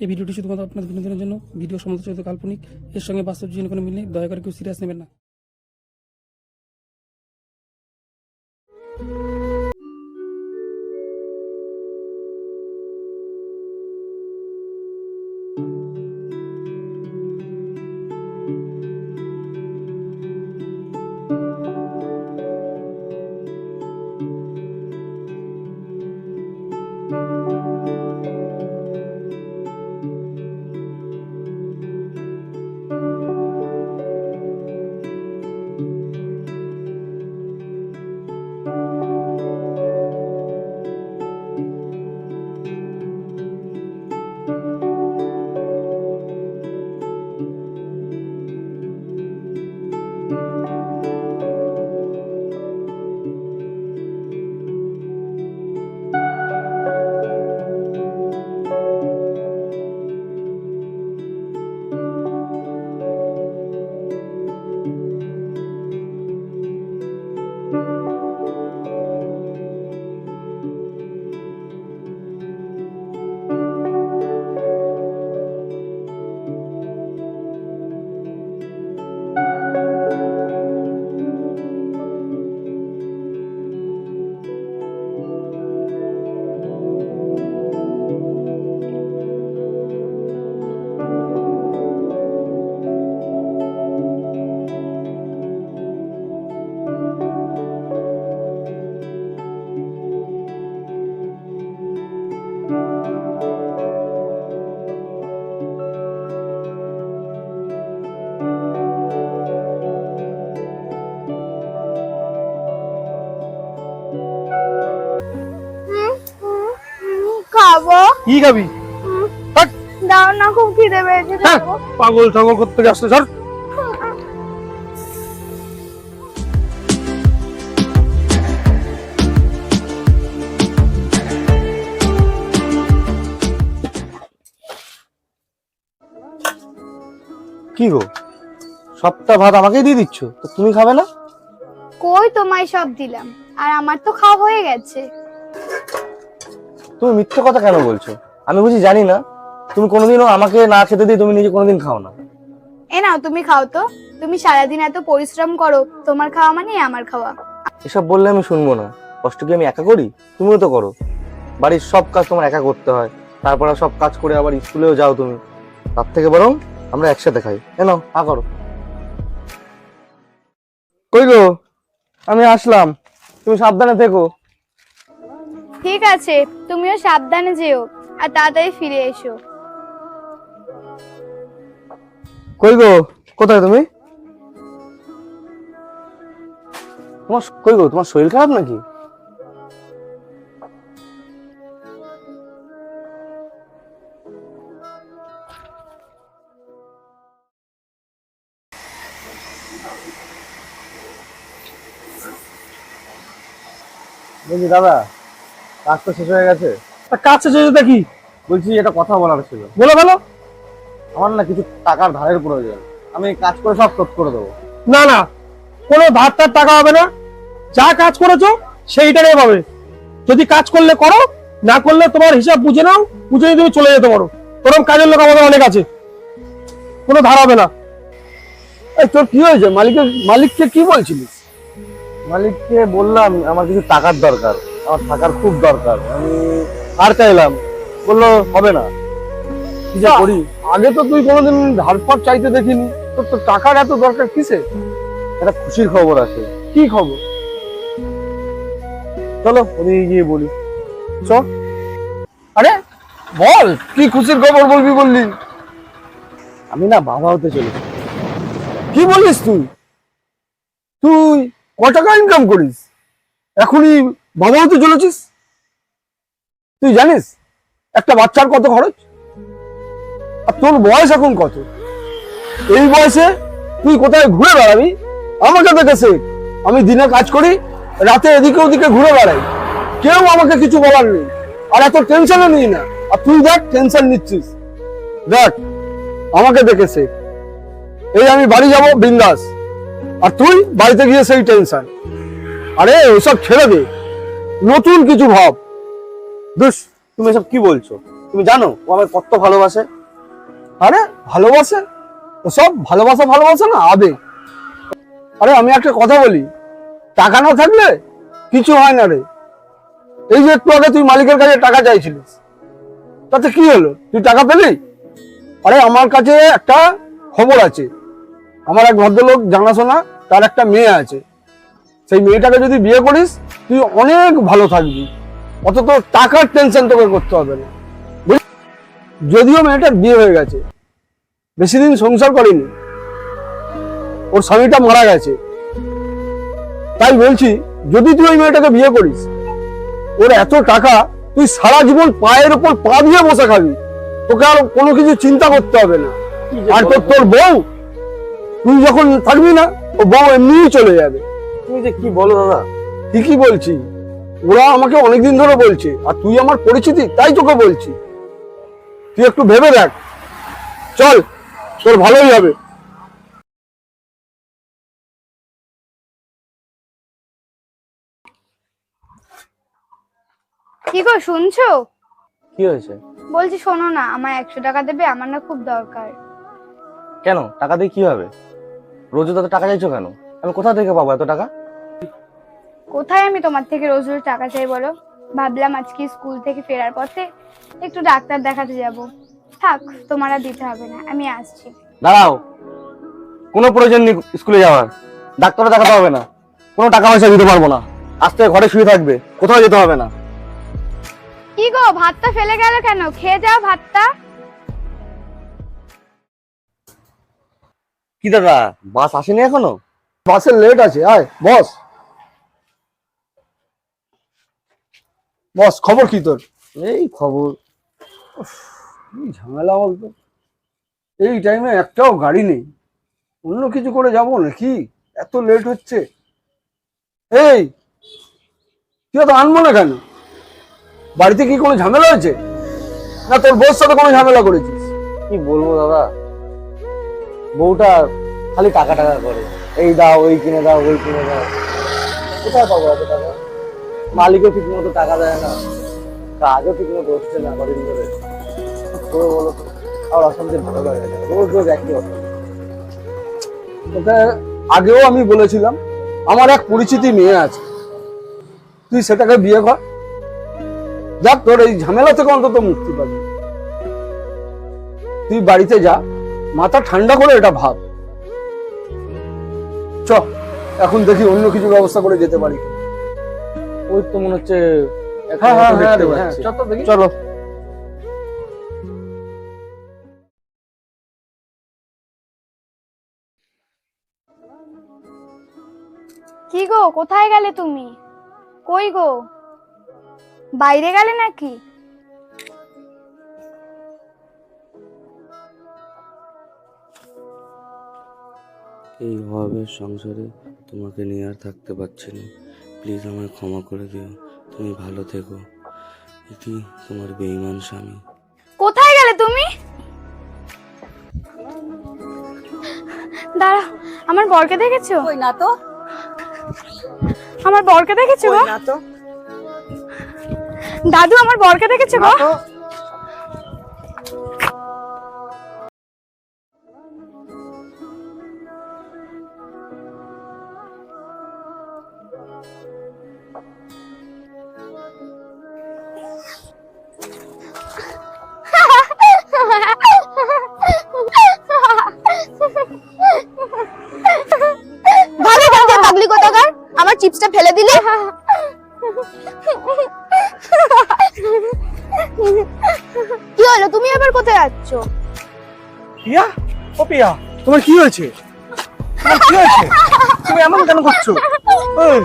এই ভিডিওটি শুধুমাত্র আপনাদের বিনোদনের জন্য। ভিডিও সমালোচিত কাল্পনিক, এর সঙ্গে বাস্তব জীবনে কোনো মিল নেই। দয়া করে কেউ সিরিয়াস নেবেন না। খাবো। কি খাবি? দাও না, খুব খিদে পেয়েছে। খাবো। পাগল ছাগল করতে আসছে স্যার। কি গো, সবটা ভাত আমাকেই দিয়ে দিচ্ছ, তো তুমি খাবে না? কই তোমায় সব দিলাম, আর আমার তো খাওয়া হয়ে গেছে। তুমি মিথ্যে কথা কেন বলছো? আমি বুঝি জানি না? তুমি কোনোদিনও আমাকে না খেতে দিয়ে তুমি নিজে কোনোদিন খাও না। এ নাও, তুমি খাও তো। তুমি সারাদিন এত পরিশ্রম করো, তোমার খাওয়া মানে আমার খাওয়া। এসব বললে আমি শুনবো না। কষ্ট কি আমি একা করি? তুমিও তো করো। বাড়ির সব কাজ তোমার একা করতে হয়, তারপরে সব কাজ করে আবার স্কুলেও যাও তুমি। তার থেকে বরং আমরা একসাথে খাই। নাও আ করো। কই গো, আমি আসলাম, তুমি সাবধানে থেকো। ঠিক আছে, তুমিও সাবধানে যেও আর তাড়াতাড়ি ফিরে এসো। কই গো, কোথায় তুমি? কই গো, তোমার শরীর খারাপ নাকি? বলছি দাদা, কাজ তো শেষ হয়ে গেছে। কাজ শেষ হয়ে যেতে কি? বলছি এটা কথা বলার ছিল। বলো বলো। আমার না কিছু টাকার ধারের প্রয়োজন, আমি কাজ করে সব শোধ করে দেবো। না না, কোনো ধার টার টাকা হবে না। যা কাজ করেছো সেইটাই পাবে। যদি কাজ করলে করো, না করলে তোমার হিসাব বুঝে নাও, বুঝে নিয়ে তুমি চলে যেতে পারো। তোরম কাজের লোক আমাদের অনেক আছে, কোনো ধার হবে না। এই তোর কি হয়েছে? মালিককে কি বলছিলিস? মালিককে বললাম আমার কিছু টাকার দরকার, আমার থাকার খুব দরকার, আমি আর চাইলাম, বললো হবে না। কি যে করি? আগে তো তুই কোনোদিন ধার পার চাইতে দেখিনি, তোর তো টাকার এত দরকার কিসে? একটা খুশির খবর আছে। কি খবর? চলো ওদিকে গিয়ে বলি। চ। আরে বল, কি খুশির খবর বলবি বললি? আমি না বাবা হতে চলেছি। কি বলিস তুই? তুই কত টাকা ইনকাম করিস, এখনই বাবা হতে চলেছিস? তুই জানিস একটা বাচ্চার কত খরচ? আর তোর বয়স এখন কত? এই বয়সে তুই কোথায় ঘুরে বেড়াবি? আমাকে দেখে শেখ। আমি দিনে কাজ করি, রাতে এদিকে ওদিকে ঘুরে বেড়াই, কেউ আমাকে কিছু বলার নেই, আর এত টেনশনও নিই না। আর তুই দেখ টেনশন নিচ্ছিস। দেখ, আমাকে দেখে শেখ। এই আমি বাড়ি যাব বিন্দাস, আর তুই বাড়িতে গিয়ে সেই টেনশন। আরে ওইসব ছেড়ে দে, নতুন কিছু ভাব। দুস, তুমি এসব কি বলছো? তুমি জানো ও আমাকে কত ভালোবাসে। আরে ভালোবাসে, সব ভালোবাসা ভালোবাসা না, আবেগ। আরে আমি একটা কথা বলি, টাকা না থাকলে কিছু হয় না রে। এই যে একটু আগে তুই মালিকের কাছে টাকা চাইছিলিস, তাতে কি হলো? তুই টাকা পেলি? আরে আমার কাছে একটা খবর আছে, আমার এক ভদ্রলোক জানাশোনা, তার একটা মেয়ে আছে। সেই মেয়েটাকে যদি বিয়ে করিস তুই অনেক ভালো থাকবি, অত তো টাকার টেনশন তোকে করতে হবে না। যদিও মেয়েটার বিয়ে হয়ে গেছে, বেশি দিন সংসার করেনি, ওর স্বামীটা মারা গেছে। তাই বলছি, যদি তুই ওই মেয়েটাকে বিয়ে করিস, ওর এত টাকা, তুই সারা জীবন পায়ের উপর পা দিয়ে বসে খাবি, তোকে আর কোনো কিছু চিন্তা করতে হবে না। আর তোর বউ, তুই যখন থাকবি না, ও বউ এমনিই চলে যাবে। তুমি যে কি বলো দাদা। ঠিকই বলছি, ওরা আমাকে অনেকদিন ধরে বলছে, আর তুই আমার পরিচিতি তাই তোকে বলছি। তুই একটু ভেবে দেখ, চল, তোর ভালোই হবে। কি গো, শুনছো? কি হয়েছে? বলছি শোনো না, আমার 100 টাকা দেবে, আমার না খুব দরকার। কেন, টাকা দিয়ে কি হবে? রোজ তো টাকা চাইছো কেন? আমি কোথা থেকে পাবো এত টাকা? কোথায় আমি তোমার থেকে রোজ রোজ টাকা চাই বলো? ভাবলাম আজকে স্কুল থেকে ফেরার পথে একটু ডাক্তার দেখাতে যাব। থাক, তোমার আর দিতে হবে না, আমি আসছি। দাঁড়াও, কোনো প্রয়োজন নেই স্কুলে যাওয়ার, ডাক্তারে দেখাতে হবে না, কোনো টাকা পয়সা দিতে পারবো না। আজ থেকে ঘরে শুয়ে থাকবে, কোথাও যেতে হবে না। কি গো, ভাতটা ফেলে গেল কেন? খেয়ে যাও ভাতটা। কি দাদা, বাস আসেনি এখনো? বাসের লেট আছে, আয় বস। বস, খবর কি তোর? এই খবর। কি ঝামেলা বলতো, এই টাইমে একটাও গাড়ি নেই, অন্য কিছু করে যাবো নাকি? এত লেট হচ্ছে। এই, তুই তো আনবো না কেন? বাড়িতে কি কোনো ঝামেলা হয়েছে, না তোর বউর সাথে কোনো ঝামেলা করেছিস? কি বলবো দাদা, বউটা খালি টাকা টাকা করে, এই দাও, ওই কিনে দাও, ওই কিনে দাও। কোথায় পাবো এত টাকা? মালিকও ঠিক মতো টাকা দেয় না, কাজও ঠিক মতো হচ্ছে না কদিন ধরে। বলো তো, আর অশান্তি ভালো লাগে না, রোজ রোজ একই অশান্তি। তোকে আগেও আমি বলেছিলাম, আমার এক পরিচিতি মেয়ে আছে, তুই সেটাকে বিয়ে কর, যাক তোর এই ঝামেলা থেকে অন্তত মুক্তি পাবি। তুই বাড়িতে যা, মাথা ঠান্ডা করে এটা ভাব। চ, এখন দেখি অন্য কিছু ব্যবস্থা করে যেতে পারি। ওই তো মনে হচ্ছে হ্যাঁ হ্যাঁ হ্যাঁ দেখতে হ্যাঁ, পাচ্ছি। চল তো দেখি। চলো। কি গো, কোথায় গেলে তুমি? কই গো, বাইরে গেলে নাকি? এই অভাবের সংসারে তোমাকে নিয়ে আর থাকতে পারছি না, প্লিজ আমায় ক্ষমা করে দিও, তুমি ভালো থেকো। এটি তোমার বেঈমান স্বামী। কোথায় গেলে তুমি? দাঁড়া, আমার বরকে দেখেছো? কই না তো, আমার বরকে দেখেছো গো? কই না তো, দাদু, আমার বরকে দেখেছো গো? না তো। ভালো কাজে পাগলি কোথাকার, আমার চিপসটা ফেলে দিলে। কি হলো, তুমি আবার কোথায় যাচ্ছ? পিয়া, ও পিয়া, তোমার কি হয়েছে? তোমার কি হয়েছে? তুমি এমন কেন করছো? ওই,